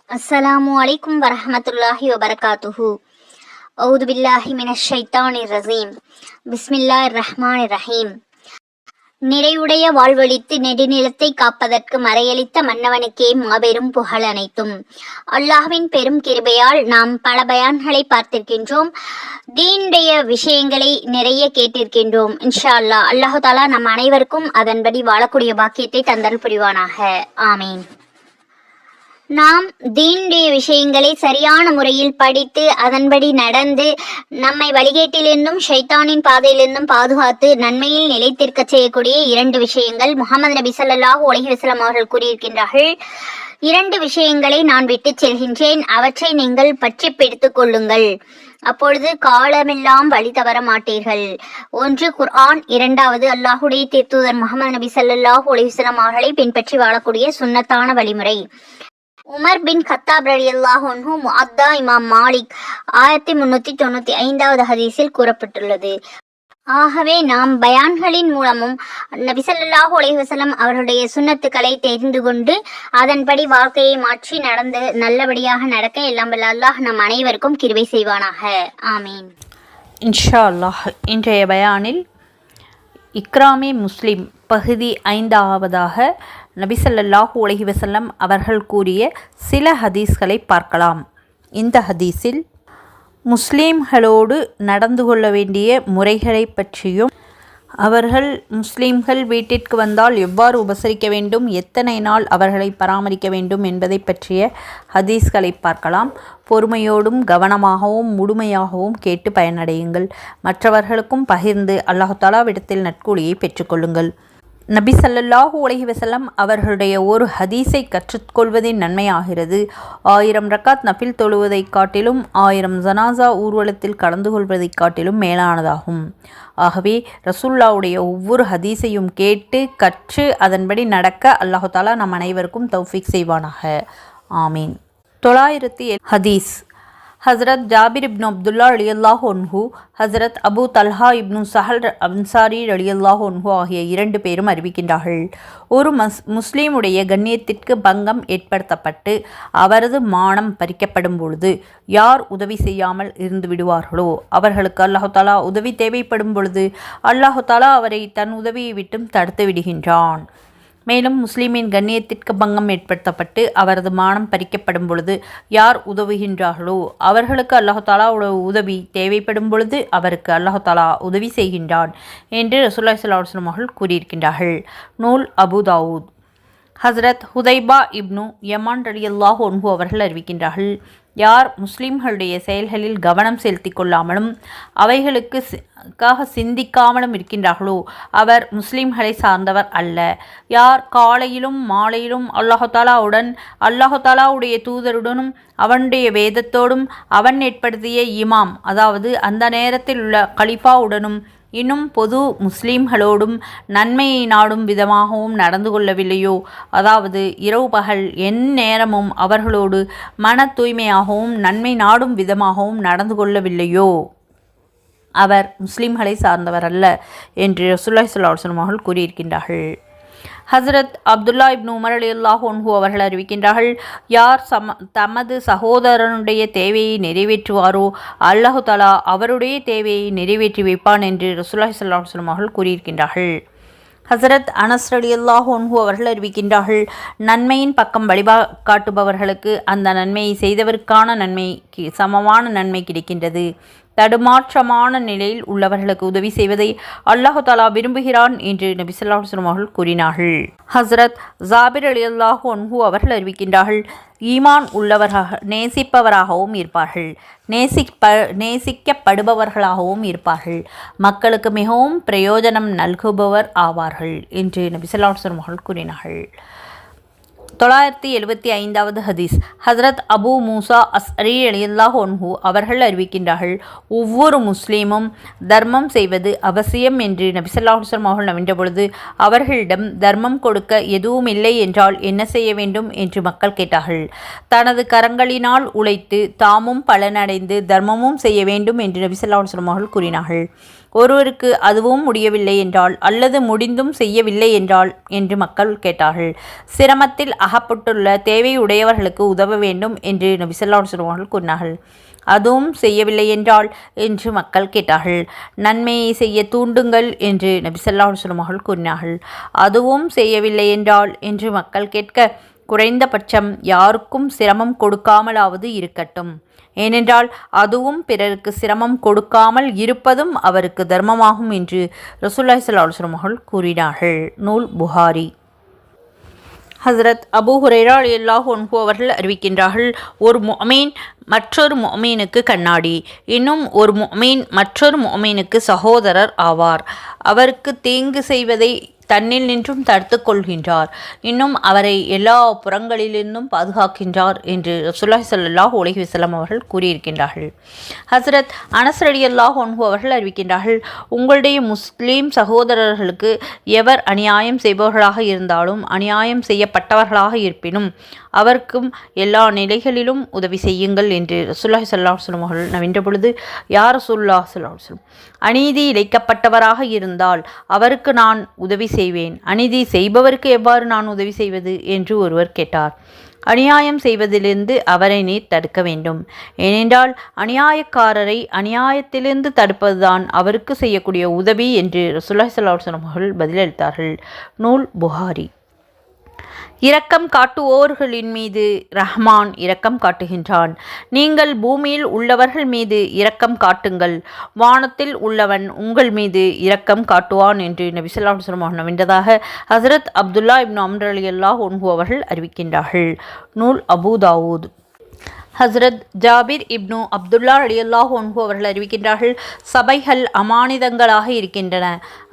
அஸ்ஸலாமு அலைக்கும் வரஹ்மத்துல்லாஹி வபரகாத்துஹு. அவுது பில்லாஹி மினஷ் ஷைத்தானிர் ரஜீம். பிஸ்மில்லாஹிர் ரஹ்மானிர் ரஹீம். நிறைவுடைய வாழ்வழித்து நெடுநிலத்தை காப்பதற்கு மறையளித்த மன்னவனுக்கே மாபெரும் புகழ் அனைத்தும். அல்லாஹ்வின் பெரும் கிருபையால் நாம் பல பயான்களை பார்த்திருக்கின்றோம். தீனுடைய விஷயங்களை நிறைய கேட்டிருக்கின்றோம். இன்ஷா அல்லாஹ் அல்லாஹு தாலா நம் அனைவருக்கும் அதன்படி வாழக்கூடிய பாக்கியத்தை தந்தல் புரிவானாக. ஆமீன். நாம் தீனுடைய விஷயங்களை சரியான முறையில் படித்து அதன்படி நடந்து நம்மை வழிகேட்டிலிருந்தும் ஷைத்தானின் பாதையிலிருந்தும் பாதுகாத்து நன்மையில் நிலைத்திருக்க செய்யக்கூடிய 2 விஷயங்கள் முஹம்மது நபி ஸல்லல்லாஹு அலைஹி வஸல்லம் அவர்கள் கூறியிருக்கின்றார்கள். 2 விஷயங்களை நான் விட்டு செல்கின்றேன், அவற்றை நீங்கள் பற்றி பிடித்துக் கொள்ளுங்கள், அப்பொழுது காலமெல்லாம் வழி தவற மாட்டீர்கள். 1 குர்ஆன், 2வது அல்லாஹுடைய தூதர் முஹம்மது நபி ஸல்லல்லாஹு அலைஹி வஸல்லம் அவர்களை பின்பற்றி வாழக்கூடிய சுன்னத்தான வழிமுறை. உமர் பின் கத்தாப் ரலியல்லாஹு அன்ஹு முஅத்தா இமாம் மாலிக் 1395வது ஹதீஸில் கூறப்பட்டுள்ளது. ஆகவே நாம் பயான்களின் மூலமும் நபி ஸல்லல்லாஹு அலைஹி வஸல்லம் அவர்களுடைய சுன்னத்துக்களை தெரிந்து கொண்டு அதன்படி வாழ்க்கையை மாற்றி நடந்து நல்லபடியாக நடக்க எல்லாம் வல்ல அல்லாஹ் நம் அனைவருக்கும் கிருபை செய்வானாக. ஆமீன். இன்ஷா அல்லாஹ். இன்றைய பயானில் இக்ராமி முஸ்லிம் பகுதி 5வதாக நபி ஸல்லல்லாஹு அலைஹி வஸல்லம் அவர்கள் கூறிய சில ஹதீஸ்களை பார்க்கலாம். இந்த ஹதீஸில் முஸ்லீம்களோடு நடந்து கொள்ள வேண்டிய முறைகளை பற்றியும், அவர்கள் முஸ்லீம்கள் வீட்டிற்கு வந்தால் எவ்வாறு உபசரிக்க வேண்டும், எத்தனை நாள் அவர்களை பராமரிக்க வேண்டும் என்பதை பற்றிய ஹதீஸ்களை பார்க்கலாம். பொறுமையோடும் கவனமாகவும் முழுமையாகவும் கேட்டு பயனடையுங்கள். மற்றவர்களுக்கும் பகிர்ந்து அல்லாஹ் தஆலாவிடத்தில் நற்கூலியை பெற்றுக்கொள்ளுங்கள். நபி ஸல்லல்லாஹு அலைஹி வஸல்லம் அவர்களுடைய ஒரு ஹதீஸை கற்றுக்கொள்வதின் நன்மையாகிறது 1000 ரக்காத் நஃபில் தொழுவதைக் காட்டிலும் 1000 ஜனாசா ஊர்வலத்தில் கலந்து கொள்வதைக் காட்டிலும் மேலானதாகும். ஆகவே ரசூலுல்லாஹ்வுடைய ஒவ்வொரு ஹதீஸையும் கேட்டு கற்று அதன்படி நடக்க அல்லாஹ் தஆலா நம் அனைவருக்கும் தௌஃபீக் செய்வானாக. ஆமீன். 907 ஹதீஸ். ஹஸ்ரத் ஜாபிர் இப்னு அப்துல்லா ரலியல்லாஹு அன்ஹு, ஹஸ்ரத் அபு தல்ஹா இப்னு சஹல் அன்சாரி ரலியல்லாஹு அன்ஹு ஆகிய 2 பேரும் அறிவிக்கின்றார்கள். ஒரு முஸ்லீமுடைய கண்ணியத்திற்கு பங்கம் ஏற்படுத்தப்பட்டு அவரது மானம் பறிக்கப்படும் பொழுது யார் உதவி செய்யாமல் இருந்து விடுவார்களோ அவர்களுக்கு அல்லாஹ் தஆலா உதவி தேவைப்படும் பொழுது அல்லாஹ் தஆலா அவரை தன் உதவியை விட்டும் தடுத்து விடுகின்றான். மேலும் முஸ்லீமின் கண்ணியத்திற்கு பங்கம் ஏற்படுத்தப்பட்டு அவரது மானம் பறிக்கப்படும் பொழுது யார் உதவுகின்றார்களோ அவர்களுக்கு அல்லாஹ் தஆலாவோட உதவி தேவைப்படும் பொழுது அவருக்கு அல்லாஹ் தஆலா உதவி செய்கின்றான் என்று ரசூலுல்லாஹி ஸல்லல்லாஹு அலைஹி வஸல்லம் அவர்கள் கூறியிருக்கின்றார்கள். நூல் அபு தாவூத். ஹஸ்ரத் ஹுதைபா இப்னு யமான் ரலியல்லாஹு அன்ஹு அவர்கள் அறிவிக்கின்றார்கள், யார் முஸ்லிம்களுடைய செயல்களில் கவனம் செலுத்தி கொள்ளாமலும் அவைகளுக்காக சிந்திக்காமலும் இருக்கின்றார்களோ அவர் முஸ்லிம்களை சார்ந்தவர் அல்ல. யார் காலையிலும் மாலையிலும் அல்லாஹ் தஆலாவுடைய தூதருடனும் அவனுடைய வேதத்தோடும் அவன் ஏற்படுத்திய இமாம், அதாவது அந்த நேரத்தில் உள்ள கலிஃபாவுடனும் இன்னும் பொது முஸ்லீம்களோடும் நன்மையை நாடும் விதமாகவும் நடந்து கொள்ளவில்லையோ, அதாவது இரவு பகல் எந்நேரமும் அவர்களோடு மன தூய்மையாகவும் நன்மை நாடும் விதமாகவும் நடந்து கொள்ளவில்லையோ அவர் முஸ்லீம்களை சார்ந்தவர் அல்ல என்று ரசூலுல்லாஹி ஸல்லல்லாஹு அலைஹி வஸல்லம் அவர்கள் கூறியிருக்கின்றார்கள். ஹஸ்ரத் அப்துல்லா இப்னு உமர் ரலியல்லாஹு அன்ஹு அவர்கள் அறிவிக்கின்றார்கள், யார் தமது சகோதரனுடைய தேவையை நிறைவேற்றுவாரோ அல்லாஹ் தஆலா அவருடைய தேவையை நிறைவேற்றி வைப்பான் என்று ரசூலுல்லாஹி ஸல்லல்லாஹு அலைஹி வஸல்லம் அவர்கள் கூறியிருக்கின்றார்கள். ஹஸ்ரத் அனஸ் ரலியல்லாஹு அன்ஹு அவர்கள் அறிவிக்கின்றார்கள், நன்மையின் பக்கம் காட்டுபவர்களுக்கு அந்த நன்மையை செய்தவருக்கான நன்மைக்கு சமமான நன்மை கிடைக்கின்றது. தடுமாற்றமான நிலையில் உள்ளவர்களுக்கு உதவி செய்வதை அல்லாஹ் தஆலா விரும்புகிறான் என்று நபி ஸல்லல்லாஹு அலைஹி வஸல்லம் அவர்கள் கூறினார்கள். ஹஸ்ரத் ஜாபிர் ரலியல்லாஹு அன்ஹு அவர்கள் அறிவிக்கின்றார்கள், ஈமான் உள்ளவராக நேசிப்பவராகவும் இருப்பார்கள், நேசிக்கப்படுபவர்களாகவும் இருப்பார்கள், மக்களுக்கு மிகவும் பிரயோஜனம் நல்குபவர் ஆவார்கள் என்று நபி ஸல்லல்லாஹு அலைஹி வஸல்லம் அவர்கள் கூறினார்கள். 975வது ஹதீஸ். ஹஸ்ரத் அபு மூசா அஸ்அரி ரலியல்லாஹு அன்ஹு அவர்கள் அறிவிக்கின்றார்கள், ஒவ்வொரு முஸ்லீமும் தர்மம் செய்வது அவசியம் என்று நபி ஸல்லல்லாஹு அலைஹி வஸல்லம் அவர்கள் நவின்ற பொழுது அவர்களிடம் தர்மம் கொடுக்க எதுவும் இல்லை என்றால் என்ன செய்ய வேண்டும் என்று மக்கள் கேட்டார்கள். தனது கரங்களினால் உழைத்து தாமும் பலனடைந்து தர்மமும் செய்ய வேண்டும் என்று நபி ஸல்லல்லாஹு அலைஹி வஸல்லம் அவர்கள் கூறினார்கள். ஒருவருக்கு அதுவும் முடியவில்லை என்றால் அல்லது முடிந்தும் செய்யவில்லை என்றால் என்று மக்கள் கேட்டார்கள். சிரமத்தில் அகப்பட்டுள்ள தேவையுடையவர்களுக்கு உதவ வேண்டும் என்று நபி ஸல்லல்லாஹு அலைஹி வஸல்லம் அவர்கள் கூறினார்கள். அதுவும் செய்யவில்லை என்றால் என்று மக்கள் கேட்டார்கள். நன்மையை செய்ய தூண்டுங்கள் என்று நபி ஸல்லல்லாஹு அலைஹி வஸல்லம் அவர்கள் கூறினார்கள். அதுவும் செய்யவில்லை என்றால் என்று மக்கள் கேட்க, குறைந்தபட்சம் யாருக்கும் சிரமம் கொடுக்காமலாவது இருக்கட்டும். ஏனென்றால் அதுவும் பிறருக்கு சிரமம் கொடுக்காமல் இருப்பதும் அவருக்கு தர்மமாகும் என்று ரசூலுல்லாஹி ஸல்லல்லாஹு அலைஹி வஸல்லம் அவர்கள் கூறினார்கள். நூல் புகாரி. ஹஸ்ரத் அபூ ஹுரைரா ரலியல்லாஹு அன்ஹு அவர்கள் அறிவிக்கின்றார்கள், ஒரு முஃமின் மற்றொரு முஃமினுக்கு கண்ணாடி, இன்னும் ஒரு முஃமின் மற்றொரு முஃமினுக்கு சகோதரர் ஆவார். அவருக்கு தீங்கு செய்வதை தன்னில் நின்றும் தடுத்து கொள்கின்றார், இன்னும் அவரை எல்லா புறங்களிலிருந்தும் பாதுகாக்கின்றார் என்று ரசூலுல்லாஹி ஸல்லல்லாஹு அலைஹி வஸல்லம் அவர்கள் கூறியிருக்கின்றார்கள். ஹஸ்ரத் அனஸ் ரலியல்லாஹு அன்ஹு அவர்கள் அறிவிக்கின்றார்கள், உங்களுடைய முஸ்லீம் சகோதரர்களுக்கு எவர் அநியாயம் செய்பவர்களாக இருந்தாலும் அநியாயம் செய்யப்பட்டவர்களாக இருப்பினும் அவருக்கும் எல்லா நிலைகளிலும் உதவி செய்யுங்கள் என்று ரசூலுல்லாஹி ஸல்லல்லாஹு அலைஹி வஸல்லம் அவர்கள் நவின்ற பொழுது, யா ரசூலுல்லாஹி ஸல்லல்லாஹு அலைஹி வஸல்லம், அநீதி இழைக்கப்பட்டவராக இருந்தால் அவருக்கு நான் உதவி செய்வேன், அநீதி செய்பவருக்கு எவ்வாறு நான் உதவி செய்வது என்று ஒருவர் கேட்டார். அநியாயம் செய்வதிலிருந்து அவரை நீர் தடுக்க வேண்டும். ஏனென்றால் அநியாயக்காரரை அநியாயத்திலிருந்து தடுப்பதுதான் அவருக்கு செய்யக்கூடிய உதவி என்று ரசூலுல்லாஹி ஸல்லல்லாஹு அலைஹி வஸல்லம் அவர்கள் பதிலளித்தார்கள். நூல் புகாரி. இரக்கம் காட்டுவோர்களின் மீது ரஹ்மான் இரக்கம் காட்டுகின்றான். நீங்கள் பூமியில் உள்ளவர்கள் மீது இரக்கம் காட்டுங்கள், வானத்தில் உள்ளவன் உங்கள் மீது இரக்கம் காட்டுவான் என்று நபி ஸல்லல்லாஹு அலைஹி வஸல்லம் நவின்றதாக ஹஸ்ரத் அப்துல்லா இப்னு அம்ர் ரலியல்லாஹு அன்ஹு அவர்கள் அறிவிக்கின்றார்கள். நூல் அபூ தாவூத். ஹஸ்ரத் ஜாபிர் இப்னு அப்துல்லா ரலியல்லாஹு அன்ஹு அவர்கள் அறிவிக்கின்றார்கள், சபைகள் அமானிதங்களாக இருக்கின்றன.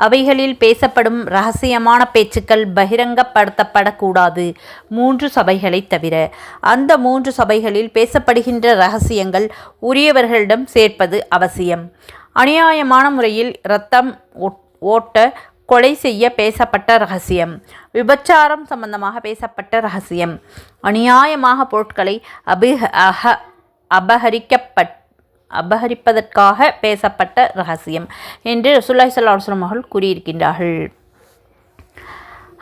அவைகளில் பேசப்படும் இரகசியமான பேச்சுக்கள் பகிரங்கப்படுத்தப்படக்கூடாது, 3 சபைகளை தவிர. அந்த 3 சபைகளில் பேசப்படுகின்ற இரகசியங்கள் உரியவர்களிடம் சேர்ப்பது அவசியம். அநியாயமான முறையில் இரத்தம் ஓட்ட, கொலை செய்ய பேசப்பட்ட இரகசியம், விபச்சாரம் சம்பந்தமாக பேசப்பட்ட இரகசியம், அநியாயமாக பொருட்களை அபகரிப்பதற்காக பேசப்பட்ட இரகசியம் என்று ரசூலுல்லாஹி ஸல்லல்லாஹு அலைஹி வஸல்லம் அவர்கள் கூறியிருக்கின்றார்கள்.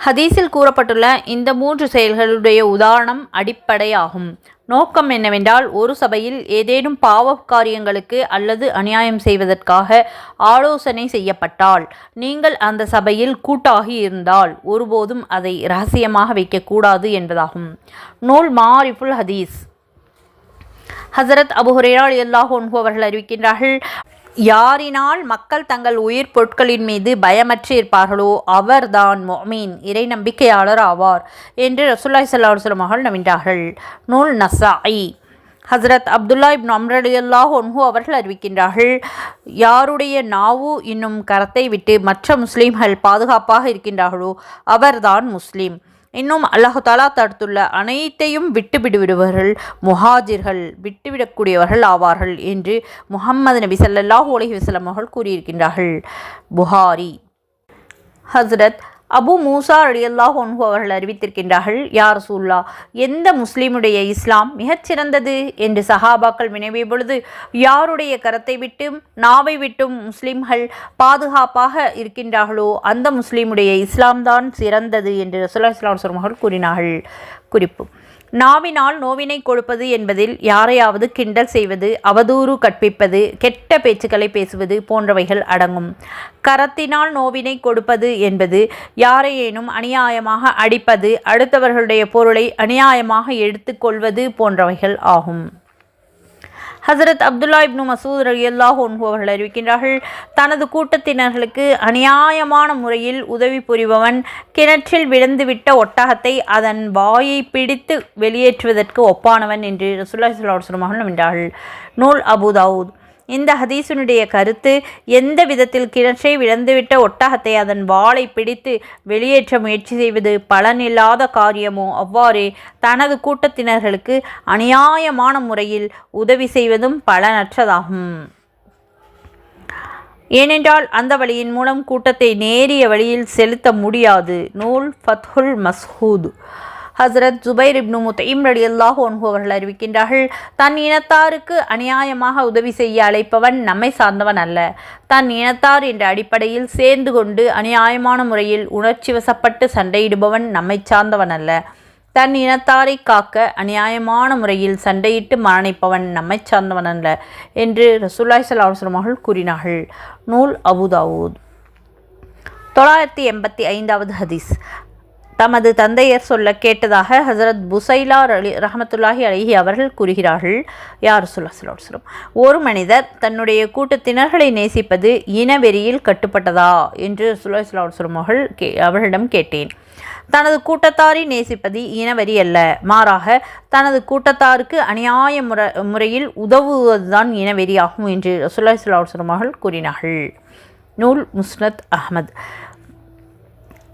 ஹதீஸில் கூறப்பட்டுள்ள இந்த 3 செயல்களுடைய உதாரணம் அடிப்படையாகும். நோக்கம் என்னவென்றால், ஒரு சபையில் ஏதேனும் பாவ காரியங்களுக்கு அல்லது அநியாயம் செய்வதற்காக ஆலோசனை செய்யப்பட்டால் நீங்கள் அந்த சபையில் கூட்டாகி இருந்தால் ஒருபோதும் அதை இரகசியமாக வைக்கக்கூடாது என்பதாகும். நூல் மாரிஃபுல் ஹதீஸ். ஹஸரத் அபூ ஹுரைரா ரலியல்லாஹு அன்ஹு அவர்கள் அறிவிக்கின்றார்கள், யாரினால் மக்கள் தங்கள் உயிர் பொருட்களின் மீது பயமற்று இருப்பார்களோ அவர்தான் முஃமின், இறை நம்பிக்கையாளர் ஆவார் என்று ரசூலுல்லாஹி ஸல்லல்லாஹு அலைஹி வஸல்லம் அவர்கள் நவின்றார்கள். நூல் நஸாஇ. ஹஸ்ரத் அப்துல்லா இப்னு அம்ர் ரலியல்லாஹு அன்ஹு அவர்கள் அறிவிக்கின்றார்கள், யாருடைய நாவு இன்னும் கரத்தை விட்டு மற்ற முஸ்லீம்கள் பாதுகாப்பாக இருக்கின்றார்களோ அவர்தான் முஸ்லீம். இன்னும் அல்லாஹு தஆலா தடுத்துள்ள அனைத்தையும் விட்டுவிடுவர்கள் முஹாஜிர்கள், விட்டுவிடக்கூடியவர்கள் ஆவார்கள் என்று முஹம்மது நபி ஸல்லல்லாஹு அலைஹி வஸல்லம் அவர்கள் கூறியிருக்கின்றார்கள். புகாரி. ஹஸ்ரத் அபு மூசா ரலியல்லாஹு அன்ஹு அவர்கள் அறிவித்திருக்கின்றார்கள், யா ரசூலுல்லாஹ், எந்த முஸ்லீமுடைய இஸ்லாம் மிகச்சிறந்தது என்று சஹாபாக்கள் வினவிய பொழுது, யாருடைய கரத்தை விட்டும் நாவை விட்டும் முஸ்லீம்கள் பாதுகாப்பாக இருக்கின்றார்களோ அந்த முஸ்லீமுடைய இஸ்லாம் தான் சிறந்தது என்று ரசூலுல்லாஹி ஸல்லல்லாஹு அலைஹி வஸல்லம் அவர்கள் கூறினார்கள். குறிப்பு: நாவினால் நோவினை கொடுப்பது என்பதில் யாரையாவது கிண்டல் செய்வது, அவதூறு கற்பிப்பது, கெட்ட பேச்சுக்களை பேசுவது போன்றவைகள் அடங்கும். கரத்தினால் நோவினை கொடுப்பது என்பது யாரையேனும் அநியாயமாக அடிப்பது, அடுத்தவர்களுடைய பொருளை அநியாயமாக எடுத்துக்கொள்வது போன்றவைகள் ஆகும். ஹஸரத் அப்துல்லா இப்னு மசூத் ரலியல்லாஹு அன்ஹு அவர்கள் அறிவிக்கின்றார்கள், தனது கூட்டத்தினர்களுக்கு அநியாயமான முறையில் உதவி புரிபவன் கிணற்றில் விழுந்துவிட்ட ஒட்டகத்தை அதன் வாயை பிடித்து வெளியேற்றுவதற்கு ஒப்பானவன் என்று ரசூலுல்லாஹி ஸல்லல்லாஹு அலைஹி வஸல்லம் நவின்றார்கள். நூல் அபூ தாவூத். இந்த ஹதீஸினுடைய கருத்து, எந்த விதத்தில் கிணற்றை விழுந்துவிட்ட ஒட்டகத்தை அதன் வாளை பிடித்து வெளியேற்ற முயற்சி செய்வது பலனில்லாத காரியமோ அவ்வாறே தனது கூட்டத்தினர்களுக்கு அநியாயமான முறையில் உதவி செய்வதும் பலனற்றதாகும். ஏனென்றால் அந்த வழியின் மூலம் கூட்டத்தை நேரிய வழியில் செலுத்த முடியாது. நூல் ஃபத்ஹுல் மஸ்ஹூத். ஹசரத் ஜுபைர் இப்னு முத்தைம் ரலியல்லாஹு அன்ஹு அவர்கள் அறிவிக்கின்றார்கள், தன் இனத்தாருக்கு அநியாயமாக உதவி செய்ய அழைப்பவன் நம்மை சார்ந்தவன் அல்ல. தன் இனத்தார் என்ற அடிப்படையில் சேர்ந்து கொண்டு அநியாயமான முறையில் உணர்ச்சி வசப்பட்டு சண்டையிடுபவன் நம்மை சார்ந்தவன் அல்ல. தன் இனத்தாரை காக்க அநியாயமான முறையில் சண்டையிட்டு மரணிப்பவன் நம்மை சார்ந்தவன் அல்ல என்று ரசூலுல்லாஹி ஸல்லல்லாஹு அலைஹி வஸல்லம் அவர்கள் கூறினார்கள். நூல் அபூ தாவூத். 985வது ஹதீஸ். தமது தந்தையர் சொல்ல கேட்டதாக ஹசரத் புசைலா ரஹமத்துல்லாஹி அலைஹி அவர்கள் கூறுகிறார்கள், யா ரசூலுல்லாஹி ஸல்லல்லாஹு அலைஹி வஸல்லம், ஒரு மனிதர் தன்னுடைய கூட்டத்தினர்களை நேசிப்பது இனவெறியில் கட்டுப்பட்டதா என்று ரசூலுல்லாஹி ஸல்லல்லாஹு அலைஹி வஸல்லம் அவர்களிடம் கேட்டேன். தனது கூட்டத்தாரை நேசிப்பது இனவெறி அல்ல, மாறாக தனது கூட்டத்தாருக்கு அநியாய முறையில் உதவுவதுதான் இனவெறியாகும் என்று ரசூலுல்லாஹி ஸல்லல்லாஹு அலைஹி வஸல்லம் அவர்கள் கூறினார்கள். நூல் முஸ்னத் அஹ்மத்.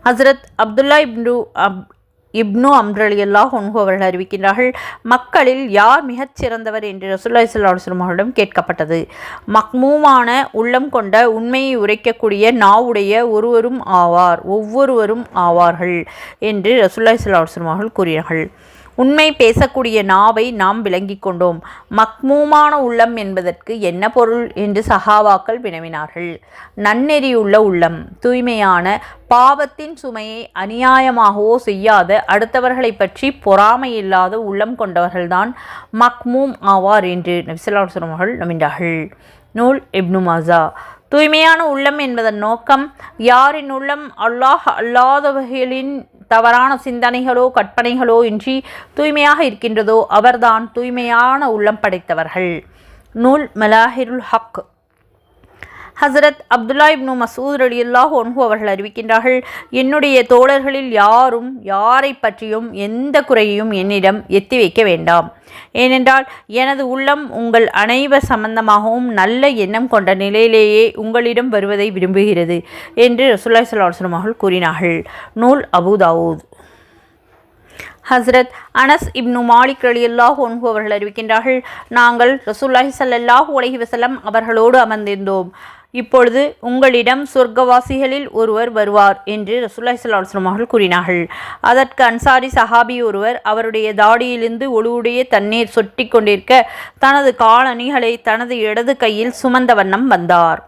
ஹசரத் அப்துல்லா இப்னு அம்ர் ரலியல்லாஹு அன்ஹு அவர்கள் அறிவிக்கின்றார்கள், மக்களில் யார் மிகச் சிறந்தவர் என்று ரசூலுல்லாஹி ஸல்லல்லாஹு அலைஹி வஸல்லம் அவர்களிடம் கேட்கப்பட்டது. மக்மூமான உள்ளம் கொண்ட உண்மையை உரைக்கக்கூடிய நாவுடைய ஒவ்வொருவரும் ஆவார்கள் என்று ரசூலுல்லாஹி ஸல்லல்லாஹு அலைஹி வஸல்லம் அவர்கள் கூறினார்கள். உண்மை பேசக்கூடிய நாவை நாம் விளங்கி கொண்டோம். மக்மூமான உள்ளம் என்பதற்கு என்ன பொருள் என்று சஹாபாக்கள் வினவினார்கள். நன்னெறியுள்ள உள்ளம், தூய்மையான, பாவத்தின் சுமையை அநியாயமாகவோ செய்யாத, அடுத்தவர்களை பற்றி பொறாமை இல்லாத உள்ளம் கொண்டவர்கள்தான் மக்மூம் ஆவார் என்று நபி ஸல்லல்லாஹு அலைஹி வஸல்லம் அவர்கள் நம்பினார்கள். நூல் இப்னு மாஜா. தூய்மையான உள்ளம் என்பதன் நோக்கம், யாரின் உள்ளம் அல்லாஹ் அல்லாதவர்களின் தவறான சிந்தனைகளோ கற்பனைகளோ இன்றி தூய்மையாக இருக்கின்றதோ அவர்தான் தூய்மையான உள்ளம் படைத்தவர்கள். நூல் மலாஹிருல் ஹக். ஹசரத் அப்துல்லா இப்னு மஸ்ஊத் ரலியல்லாஹு அன்ஹு அவர்கள் அறிவிக்கின்றார்கள், என்னுடைய தோழர்களில் யாரும் யாரை பற்றியும் எந்த குறையையும் என்னிடம் எத்தி வைக்க வேண்டாம். ஏனென்றால் எனது உள்ளம் உங்கள் அனைவர் சம்பந்தமாகவும் நல்ல எண்ணம் கொண்ட நிலையிலேயே உங்களிடம் வருவதை விரும்புகிறது என்று ரசூலுல்லாஹி ஸல்லல்லாஹு அலைஹி வஸல்லம் அவர்கள் கூறினார்கள். நூல் அபூ தாவூத். ஹசரத் அனஸ் இப்னு மாலிக் ரலியல்லாஹு அன்ஹு அவர்கள் அறிவிக்கின்றார்கள், நாங்கள் ரசூலுல்லாஹி ஸல்லல்லாஹு அலைஹி வஸல்லம் அவர்களோடு அமர்ந்திருந்தோம். இப்பொழுது உங்களிடம் சொர்க்கவாசிகளில் ஒருவர் வருவார் என்று ரசூலுல்லாஹி ஸல்லல்லாஹு அலைஹி வஸல்லம் அவர்கள் கூறினார்கள். அதற்கு அன்சாரி சஹாபி ஒருவர் அவருடைய தாடியிலிருந்து ஒழுவுடைய தண்ணீர் சொட்டி கொண்டிருக்க தனது காலணிகளை தனது இடது கையில் சுமந்த வண்ணம் வந்தார்.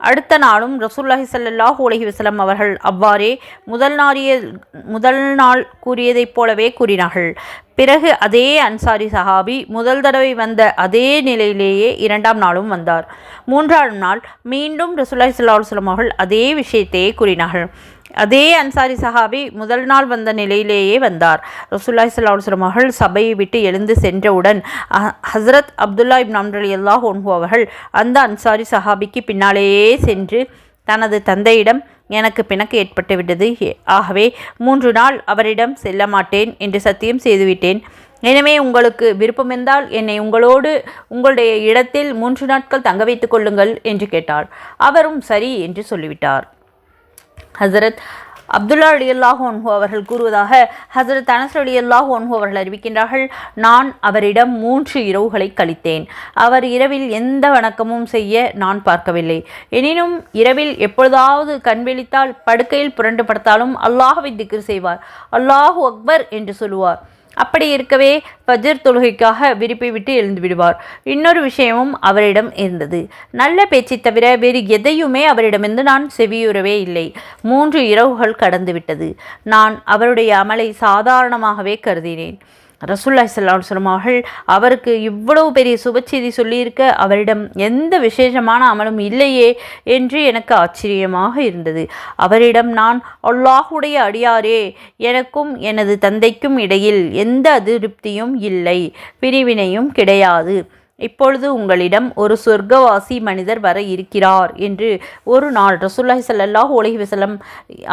அடுத்த நாளும் ரசூலுல்லாஹி ஸல்லல்லாஹு அலைஹி வஸல்லம் அவர்கள் அவ்வாறே முதல் நாள் கூறியதைப் போலவே கூறினார்கள். பிறகு அதே அன்சாரி சஹாபி முதல் தடவை வந்த அதே நிலையிலேயே இரண்டாம் நாளும் வந்தார். மூன்றாம் நாள் மீண்டும் ரசூலுல்லாஹி ஸல்லல்லாஹு அலைஹி வஸல்லம் அவர்கள் அதே விஷயத்தையே கூறினார்கள். அதே அன்சாரி சஹாபி முதல் நாள் வந்த நிலையிலேயே வந்தார். ரசூலுல்லாஹி ஸல்லல்லாஹு அலைஹி வஸல்லம் அவர்கள் சபையை விட்டு எழுந்து சென்றவுடன் ஹசரத் அப்துல்லா இப்னு அம்ர் ரலியல்லாஹு அன்ஹு அவர்கள் அந்த அன்சாரி சஹாபிக்கு பின்னாலேயே சென்று தனது தந்தையிடம், எனக்கு பிணக்கு ஏற்பட்டுவிட்டது, ஆகவே 3 நாள் அவரிடம் செல்ல மாட்டேன் என்று சத்தியம் செய்துவிட்டேன். எனவே உங்களுக்கு விருப்பமென்றால் என்னை உங்களுடைய இடத்தில் 3 நாட்கள் தங்க வைத்துக் கொள்ளுங்கள் என்று கேட்டார். அவரும் சரி என்று சொல்லிவிட்டார். ஹசரத் அப்துல்லா ரலியல்லாஹு அன்ஹு அவர்கள் கூறுவதாக, ஹசரத் அனஸ் ரலியல்லாஹு அன்ஹு அவர்கள் அறிவிக்கின்றார்கள், நான் அவரிடம் 3 இரவுகளை கழித்தேன். அவர் இரவில் எந்த வணக்கமும் செய்ய நான் பார்க்கவில்லை. எனினும் இரவில் எப்பொழுதாவது கண் விழித்தால் படுக்கையில் புரண்டு படுத்தாலும் அல்லாஹ்வை திக்ர் செய்வார், அல்லாஹு அக்பர் என்று சொல்லுவார். அப்படி இருக்கவே ஃபஜ்ர் தொழுகைக்காக விரிப்பை விட்டு எழுந்து விடுவார். இன்னொரு விஷயமும் அவரிடம் இருந்தது. நல்ல பேச்சை தவிர வேறு எதையுமே அவரிடமிருந்து நான் செவியுறவே இல்லை. 3 இரவுகள் கடந்துவிட்டது. நான் அவருடைய அமலை சாதாரணமாகவே கருதினேன். ரசூலுல்லாஹி ஸல்லல்லாஹு அலைஹி வஸல்லம் அவர்கள் அவருக்கு இவ்வளவு பெரிய சுபச்செய்தி சொல்லியிருக்க அவரிடம் எந்த விசேஷமான அமலும் இல்லையே என்று எனக்கு ஆச்சரியமாக இருந்தது. அவரிடம் நான், அல்லாஹுடைய அடியாரே, எனக்கும் எனது தந்தைக்கும் இடையில் எந்த அதிருப்தியும் இல்லை, பிரிவினையும் கிடையாது. இப்பொழுது உங்களிடம் ஒரு சொர்க்கவாசி மனிதர் வர இருக்கிறார் என்று ஒரு நாள் ரசூலுல்லாஹி ஸல்லல்லாஹு அலைஹி வஸல்லம்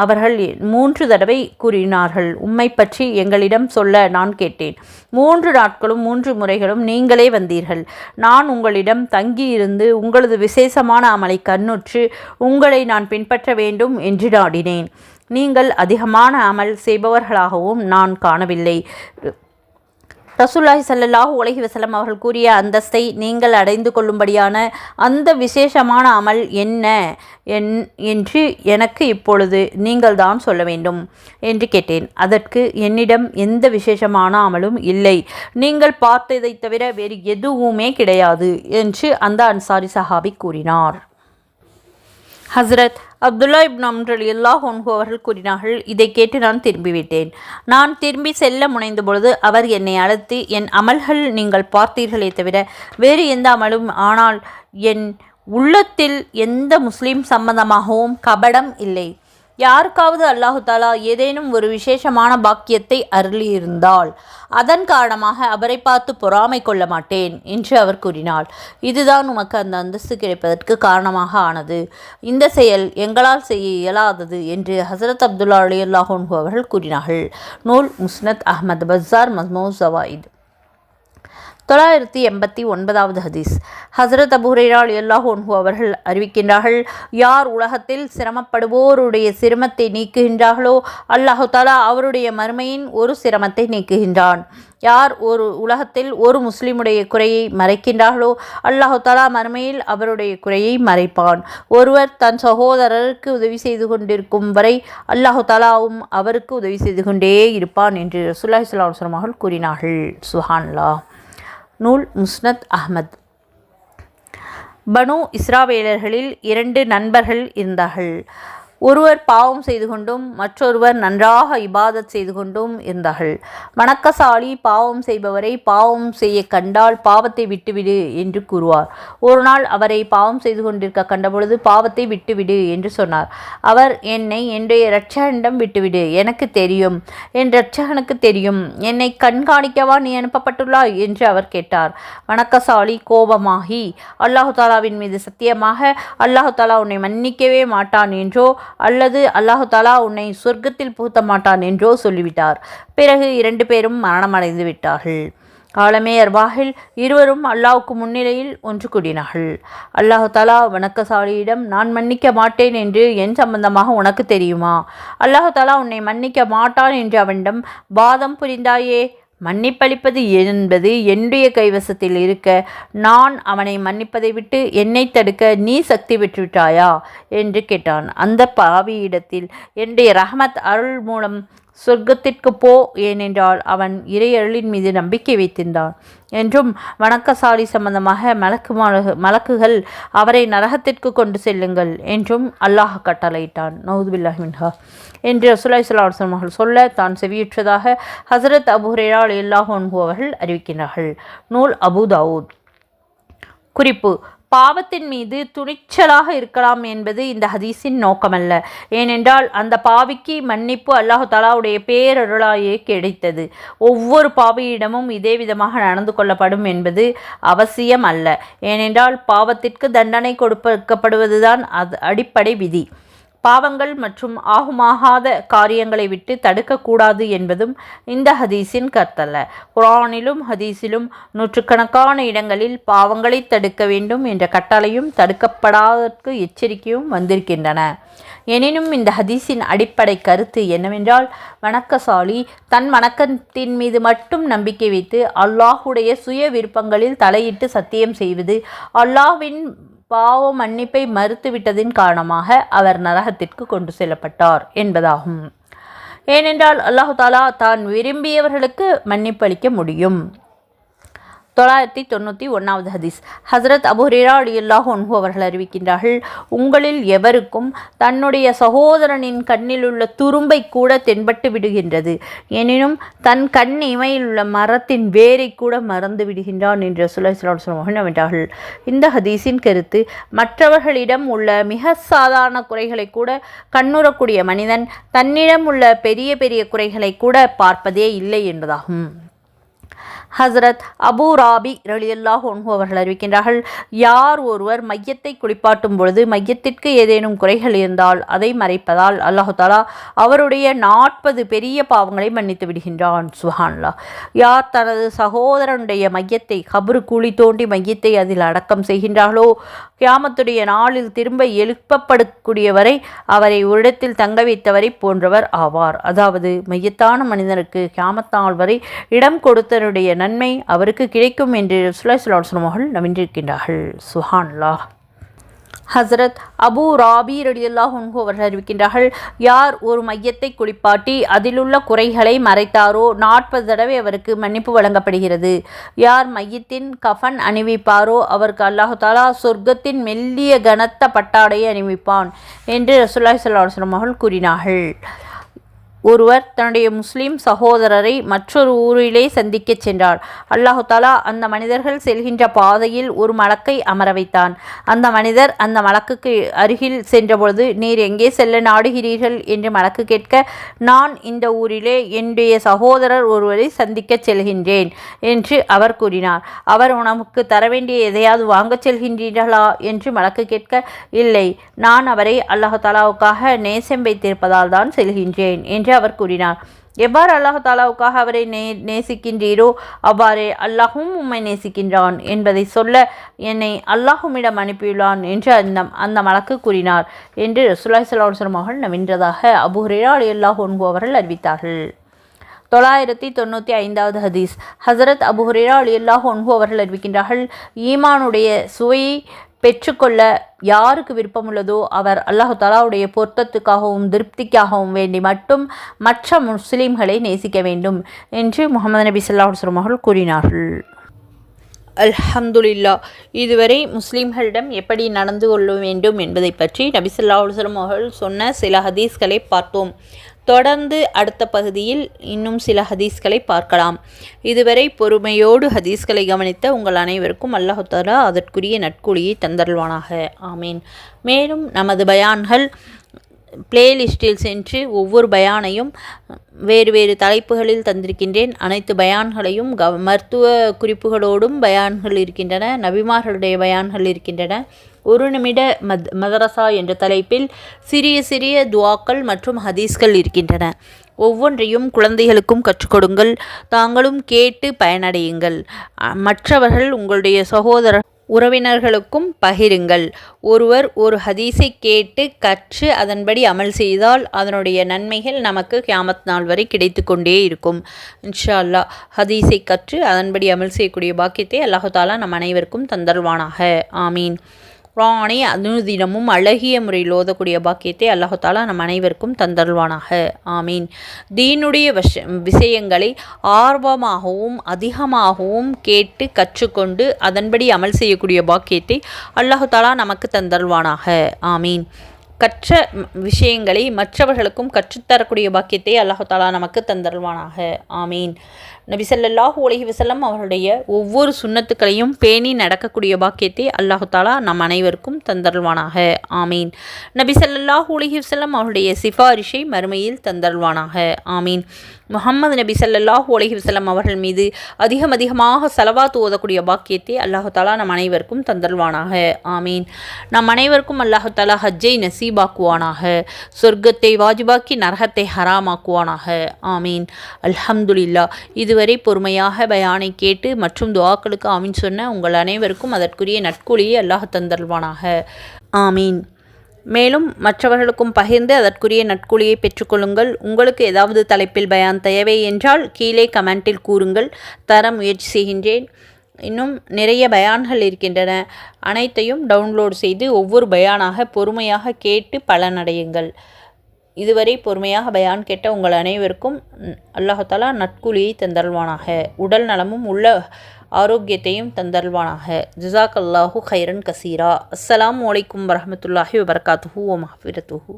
அவர்கள் 3 தடவை கூறினார்கள். உம்மை பற்றி எங்களிடம் சொல்ல நான் கேட்டேன். 3 நாட்களும் 3 முறைகளும் நீங்களே வந்தீர்கள். நான் உங்களிடம் தங்கியிருந்து உங்களது விசேஷமான அமலை கண்ணுற்று உங்களை நான் பின்பற்ற வேண்டும் என்று நாடினேன். நீங்கள் அதிகமான அமல் செய்பவர்களாகவும் நான் காணவில்லை. ரசூலுல்லாஹி ஸல்லல்லாஹு அலைஹி வஸல்லம் அவர்கள் கூறிய அந்தஸ்தை நீங்கள் அடைந்து கொள்ளும்படியான அந்த விசேஷமான அமல் என்ன என்று எனக்கு இப்பொழுது நீங்கள் தான் சொல்ல வேண்டும் என்று கேட்டேன். அதற்கு என்னிடம் எந்த விசேஷமான அமலும் இல்லை, நீங்கள் பார்த்ததை தவிர வேறு எதுவுமே கிடையாது என்று அந்த அன்சாரி சஹாபி கூறினார். ஹஸ்ரத் அப்துல்லா இப்னு அம்ர் ரலியல்லாஹு அன்ஹு அவர்கள் கூறினார்கள், இதை கேட்டு நான் திரும்பிவிட்டேன். நான் திரும்பி செல்ல முனைந்த பொழுது அவர் என்னை அழைத்து, என் அமல்கள் நீங்கள் பார்த்தீர்களே தவிர வேறு எந்த அமலும், ஆனால் என் உள்ளத்தில் எந்த முஸ்லீம் சம்பந்தமாகவும் கபடம் இல்லை. யாருக்காவது அல்லாஹு தாலா ஏதேனும் ஒரு விசேஷமான பாக்கியத்தை அருளியிருந்தால் அதன் காரணமாக அவரை பார்த்து பொறாமை கொள்ள மாட்டேன் என்று அவர் கூறினார். இதுதான் உமக்கு அந்த அந்தஸ்து கிடைப்பதற்கு காரணமாக ஆனது. இந்த செயல் எங்களால் செய்ய இயலாதது என்று ஹசரத் அப்துல்லா ரலியல்லாஹு அன்ஹு அவர்கள் கூறினார்கள். நூல் முஸ்னத் அஹ்மத், பஸார், மஜ்மூ ஸவாயித். 989வது ஹதீஸ். ஹசரத் அபூ ஹுரைரா ரலியல்லாஹு அன்ஹு அவர்கள் அறிவிக்கின்றார்கள், யார் உலகத்தில் சிரமப்படுவோருடைய சிரமத்தை நீக்குகின்றார்களோ அல்லாஹு தாலா அவருடைய மறுமையின் ஒரு சிரமத்தை நீக்குகின்றான். யார் உலகத்தில் ஒரு முஸ்லிமுடைய குறையை மறைக்கின்றார்களோ அல்லாஹு தாலா மறுமையில் அவருடைய குறையை மறைப்பான். ஒருவர் தன் சகோதரருக்கு உதவி செய்து கொண்டிருக்கும் வரை அல்லாஹு தாலாவும் அவருக்கு உதவி செய்து கொண்டே இருப்பான் என்று ரசூலுல்லாஹி ஸல்லல்லாஹு அலைஹி வஸல்லம் அவர்கள் கூறினார்கள். சுப்ஹானல்லாஹ். நூல் முஸ்னத் அஹ்மத். பனு இஸ்ராவேலர்களில் 2 நண்பர்கள் இருந்தார்கள். ஒருவர் பாவம் செய்து கொண்டும் மற்றொருவர் நன்றாக இபாதத் செய்து கொண்டும் இருந்தார்கள். வணக்கசாலி பாவம் செய்பவரை பாவம் செய்ய கண்டால் பாவத்தை விட்டுவிடு என்று கூறுவார். ஒரு நாள் அவரை பாவம் செய்து கொண்டிருக்க கண்டபொழுது பாவத்தை விட்டுவிடு என்று சொன்னார். அவர், என்னை என்னுடைய இரட்சகனிடம் விட்டுவிடு, எனக்கு தெரியும், என் இரட்சகனுக்கு தெரியும், என்னை கண்காணிக்கவா நீ அனுப்பப்பட்டுள்ளாய் என்று அவர் கேட்டார். வணக்கசாலி கோபமாகி, அல்லாஹு தாலாவின் மீது சத்தியமாக அல்லாஹு தாலா உன்னை மன்னிக்கவே மாட்டான் என்றோ அல்லது அல்லாஹு தாலா உன்னை சொர்க்கத்தில் புகுத்த மாட்டான் என்றோ சொல்லிவிட்டார். பிறகு 2 பேரும் மரணமடைந்து விட்டார்கள். காலமே அர்வாகில் இருவரும் அல்லாஹ்வுக்கு முன்னிலையில் ஒன்று கூடினார்கள். அல்லாஹு தாலா வணக்கசாலியிடம், நான் மன்னிக்க மாட்டேன் என்று என் சம்பந்தமாக உனக்கு தெரியுமா? அல்லாஹு தாலா உன்னை மன்னிக்க மாட்டான் என்று அவனிடம் வாதம் புரிந்தாயே, மன்னிப்பளிப்பது என்பது என்னுடைய கைவசத்தில் இருக்க நான் அவனை மன்னிப்பதை விட்டு என்னை தடுக்க நீ சக்தி பெற்றுவிட்டாயா என்று கேட்டான். அந்த பாவியிடத்தில், என்னுடைய ரஹ்மத் அருள் மூலம் சொர்க்கத்திற்கு போ, ஏனென்றால் அவன் இறையருளின் மீது நம்பிக்கை வைத்திருந்தான் என்றும், வணக்கசாலி சம்பந்தமாக மலக்குகள் அவரை நரகத்திற்கு கொண்டு செல்லுங்கள் என்றும் அல்லாஹ் கட்டளையிட்டான். நவுது பில்லாஹி மின்ஹா என்று ரசூலுல்லாஹி ஸல்லல்லாஹு அலைஹி வஸல்லம் சொல்ல தான் செவியுற்றதாக ஹஸரத் அபூ ஹுரைரா ரலியல்லாஹு அன்ஹு அவர்கள் அறிவிக்கிறார்கள். நூல் அபூ தாவூத். குறிப்பு: பாவத்தின் மீது துணிச்சலாக இருக்கலாம் என்பது இந்த ஹதீஸின் நோக்கமல்ல. ஏனென்றால் அந்த பாவிக்கு மன்னிப்பு அல்லாஹு தாலாவுடைய பேரருளாயே கிடைத்தது. ஒவ்வொரு பாவியிடமும் இதே விதமாக நடந்து கொள்ளப்படும் என்பது அவசியம் அல்ல. ஏனென்றால் பாவத்திற்கு தண்டனை கொடுக்கப்படுவதுதான் அது அடிப்படை விதி. பாவங்கள் மற்றும் ஆகுமாகாத காரியங்களை விட்டு தடுக்கக்கூடாது என்பதும் இந்த ஹதீஸின் கருத்தல்ல. குர்ஆனிலும் ஹதீஸிலும் நூற்றுக்கணக்கான இடங்களில் பாவங்களை தடுக்க வேண்டும் என்ற கட்டளையும் தடுக்கப்படாதற்கு எச்சரிக்கையும் வந்திருக்கின்றன. எனினும் இந்த ஹதீஸின் அடிப்படை கருத்து என்னவென்றால், வணக்கசாலி தன் வணக்கத்தின் மீது மட்டும் நம்பிக்கை வைத்து அல்லாஹுடைய சுய விருப்பங்களில் தலையிட்டு சத்தியம் செய்வது அல்லாஹ்வின் பாவ மன்னிப்பை மறுத்துவிட்டதின் காரணமாக அவர் நரகத்திற்கு கொண்டு செல்லப்பட்டார் என்பதாகும். ஏனென்றால் அல்லாஹு தாலா தான் விரும்பியவர்களுக்கு மன்னிப்பு அளிக்க முடியும். 991வது ஹதீஸ். ஹஸரத் அபூ ஹுரைரா ரலியல்லாஹு அன்ஹு அவர்கள் அறிவிக்கின்றார்கள், உங்களில் எவருக்கும் தன்னுடைய சகோதரனின் கண்ணில் உள்ள துரும்பை கூட தென்பட்டு விடுகின்றது, எனினும் தன் கண் இமையில் உள்ள மரத்தின் வேரை கூட மறந்து விடுகின்றான் என்று ரசூலுல்லாஹி ஸல்லல்லாஹு அலைஹி வஸல்லம் நம்பிட்டார்கள். இந்த ஹதீஸின் கருத்து, மற்றவர்களிடம் உள்ள மிக சாதாரண குறைகளை கூட கண்ணுறக்கூடிய மனிதன் தன்னிடம் உள்ள பெரிய பெரிய குறைகளை கூட பார்ப்பதே இல்லை என்பதாகும். ஹஸரத் அபூ ராபி ரலியல்லாஹு அன்ஹு அவர்கள் அறிவிக்கின்றார்கள், யார் ஒருவர் மையத்தை குளிப்பாட்டும் பொழுது மையத்திற்கு ஏதேனும் குறைகள் இருந்தால் அதை மறைப்பதால் அல்லாஹு தாலா அவருடைய 40 பெரிய பாவங்களை மன்னித்து விடுகின்றான். சுப்ஹானல்லாஹ். யார் தனது சகோதரனுடைய மையத்தை கபரு குழி தோண்டி மையத்தை அதில் அடக்கம் செய்கின்றார்களோ கியாமத்துடைய நாளில் திரும்ப எழுப்பப்படக்கூடியவரை அவரை ஒரு இடத்தில் தங்க வைத்தவரை போன்றவர் ஆவார். அதாவது மையத்தான மனிதனுக்கு கியாமத் நாள் வரை இடம் கொடுத்தனுடைய நன்மை அவருக்கு கிடைக்கும் என்று ரசூலுல்லாஹி ஸல்லல்லாஹு அலைஹி வஸல்லம் அவர்கள் நம்பியிருக்கின்றார்கள். சுப்ஹானல்லாஹ். ஹசரத் அபு ராபி ரலியல்லாஹு அன்ஹு அவர்கள் அறிவிக்கின்றார்கள், யார் ஒரு மையத்தை குளிப்பாட்டி அதிலுள்ள குறைகளை மறைத்தாரோ 40 தடவை அவருக்கு மன்னிப்பு வழங்கப்படுகிறது. யார் மையத்தின் கஃன் அணிவிப்பாரோ அவருக்கு அல்லாஹு தாலா சொர்க்கத்தின் மெல்லிய கனத்த பட்டாடையை அணிவிப்பான் என்று ரசூலுல்லாஹி ஸல்லல்லாஹு அலைஹி வஸல்லம் அவர்கள் கூறினார்கள். ஒருவர் தன்னுடைய முஸ்லிம் சகோதரரை மற்றொரு ஊரிலே சந்திக்கச் சென்றார். அல்லாஹு தாலா அந்த மனிதர்கள் செல்கின்ற பாதையில் ஒரு மலக்கை அமர வைத்தான். அந்த மனிதர் அந்த மலக்குக்கு அருகில் சென்றபொழுது, நீர் எங்கே செல்ல நாடுகிறீர்கள் என்று மலக்கு கேட்க, நான் இந்த ஊரிலே என்னுடைய சகோதரர் ஒருவரை சந்திக்கச் செல்கின்றேன் என்று அவர் கூறினார். அவர் உனக்கு தர வேண்டிய எதையாவது வாங்கச் செல்கின்றீர்களா என்று மலக்கு கேட்க, இல்லை, நான் அவரை அல்லாஹு தாலாவுக்காக நேசம் வைத்திருப்பதால் தான் செல்கின்றேன் என்று அவர் கூறினார். எவ்வாறு அல்லாஹு தாலாவுக்காக அவரை நேசிக்கின்றீரோ அவ்வாறே அல்லாஹும் உம்மை நேசிக்கின்றான் என்பதை சொல்ல என்னை அல்லாஹுமிடம் அனுப்பியுள்ளான் என்று அந்த மலக்கு கூறினார் என்று ரசூலுல்லாஹி ஸல்லல்லாஹு அலைஹி வஸல்லம் அவர்கள் நம்பின்றதாக அபூ ஹுரைரா ரலியல்லாஹு அன்ஹு அவர்கள் அறிவித்தார்கள். 995வது ஹதீஸ். ஹசரத் அபூ ஹுரைரா ரலியல்லாஹு அன்ஹு அவர்கள் அறிவிக்கின்றார்கள், ஈமானுடைய சுவையை பெற்றுக்கொள்ள யாருக்கு விருப்பமுள்ளதோ அவர் அல்லாஹு தாலாவுடைய பொருத்தத்துக்காகவும் திருப்திக்காகவும் வேண்டி மட்டும் மற்ற முஸ்லீம்களை நேசிக்க வேண்டும் என்று முஹம்மது நபி ஸல்லல்லாஹு அலைஹி வஸல்லம் அவர்கள் கூறினார்கள். அல்ஹம்துலில்லாஹ். இதுவரை முஸ்லீம்களிடம் எப்படி நடந்து கொள்ள வேண்டும் என்பதை பற்றி நபி ஸல்லல்லாஹு அலைஹி வஸல்லம் அவர்கள் சொன்ன சில ஹதீஸ்களை பார்த்தோம். தொடர்ந்து அடுத்த பகுதியில் இன்னும் சில ஹதீஸ்களை பார்க்கலாம். இதுவரை பொறுமையோடு ஹதீஸ்களை கவனித்த உங்கள் அனைவருக்கும் அல்லாஹு தஆலா அதற்குரிய நற்கூலியை தந்தருள்வானாக. ஆமீன். மேலும் நமது பயான்கள் பிளேலிஸ்டில் சென்று ஒவ்வொரு பயானையும் வேறு வேறு தலைப்புகளில் தந்திருக்கின்றேன். அனைத்து பயான்களையும் மருத்துவ குறிப்புகளோடும் பயான்கள் இருக்கின்றன. நபிமார்களுடைய பயான்கள் இருக்கின்றன. ஒரு நிமிட மதரசா என்ற தலைப்பில் சிறிய சிறிய துவாக்கள் மற்றும் ஹதீஸ்கள் இருக்கின்றன. ஒவ்வொன்றையும் குழந்தைகளுக்கும் கற்றுக் கொடுங்கள். தாங்களும் கேட்டு பயனடையுங்கள். மற்றவர்கள் உங்களுடைய சகோதர உறவினர்களுக்கும் பகிருங்கள். ஒருவர் ஒரு ஹதீஸை கேட்டு கற்று அதன்படி அமல் செய்தால் அதனுடைய நன்மைகள் நமக்கு கியாமத் நாள் வரை கிடைத்து கொண்டே இருக்கும். இன்ஷா அல்லாஹ் ஹதீஸை கற்று அதன்படி அமல் செய்யக்கூடிய பாக்கியத்தை அல்லாஹு தாலா நம் அனைவருக்கும் தந்தருள்வானாக. ஆமீன். குர்ஆனை அனுதினமும் அழகிய முறையில் ஓதக்கூடிய பாக்கியத்தை அல்லாஹு தாலா நம் அனைவருக்கும் தந்தருள்வானாக. ஆமீன். தீனுடைய விஷயங்களை ஆர்வமாகவும் அதிகமாகவும் கேட்டு கற்றுக்கொண்டு அதன்படி அமல் செய்யக்கூடிய பாக்கியத்தை அல்லாஹு தாலா நமக்கு தந்தருள்வானாக. ஆமீன். கற்ற விஷயங்களை மற்றவர்களுக்கும் கற்றுத்தரக்கூடிய பாக்கியத்தை அல்லாஹு தாலா நமக்கு தந்தருள்வானாக. ஆமீன். நபி ஸல்லல்லாஹு அலைஹி வஸல்லம் அவர்களுடைய ஒவ்வொரு சுன்னத்துக்களையும் பேணி நடக்கக்கூடிய பாக்கியத்தை அல்லாஹு தாலா நம் அனைவருக்கும் தந்தருள்வானாக. ஆமீன். நபி ஸல்லல்லாஹு அலைஹி வஸல்லம் அவர்களுடைய சிபாரிஷை மறுமையில் தந்தருள்வானாக. ஆமீன். முஹம்மது நபி ஸல்லல்லாஹு அலைஹி வஸல்லம் அவர்கள் மீது அதிகமாக ஸலவாத் ஓதக்கூடிய பாக்கியத்தை அல்லாஹு தாலா நம் அனைவருக்கும் தந்தருள்வானாக. ஆமீன். நம் அனைவருக்கும் அல்லாஹு தாலா ஹஜ்ஜை நசீபாக்குவானாக. சொர்க்கத்தை வாஜிபாக்கி நரகத்தை ஹராமாக்குவானாக. ஆமீன். அல்ஹம்துலில்லாஹ். இதுவரை பொறுமையாக பயானை கேட்டு மற்றும் துஆக்களுக்கு ஆமீன் சொன்ன உங்கள் அனைவருக்கும் அதற்குரிய நற்கூலியை அல்லாஹ் தந்தருள்வானாக. ஆமீன். மேலும் மற்றவர்களுக்கும் பகிர்ந்து அதற்குரிய நற்கூலியை பெற்றுக்கொள்ளுங்கள். உங்களுக்கு ஏதாவது தலைப்பில் பயான் தேவை என்றால் கீழே கமெண்டில் கூறுங்கள். தர முயற்சி செய்கின்றேன். இன்னும் நிறைய பயான்கள் இருக்கின்றன. அனைத்தையும் டவுன்லோட் செய்து ஒவ்வொரு பயானாக பொறுமையாக கேட்டு பலனடையுங்கள். இதுவரை பொறுமையாக பயான் கேட்ட உங்கள் அனைவருக்கும் அல்லாஹ் தஆலா நற்கூலியை தந்தருள்வானாக. உடல் நலமும் உள்ள ஆரோக்கியத்தையும் தந்தருள்வானாக. ஜஸாக்கல்லாஹு கைரன் கசீரா. அஸ்ஸலாமு அலைக்கும் வரஹ்மத்துல்லாஹி வபரகாத்துஹு வ மஃபிரத்துஹு.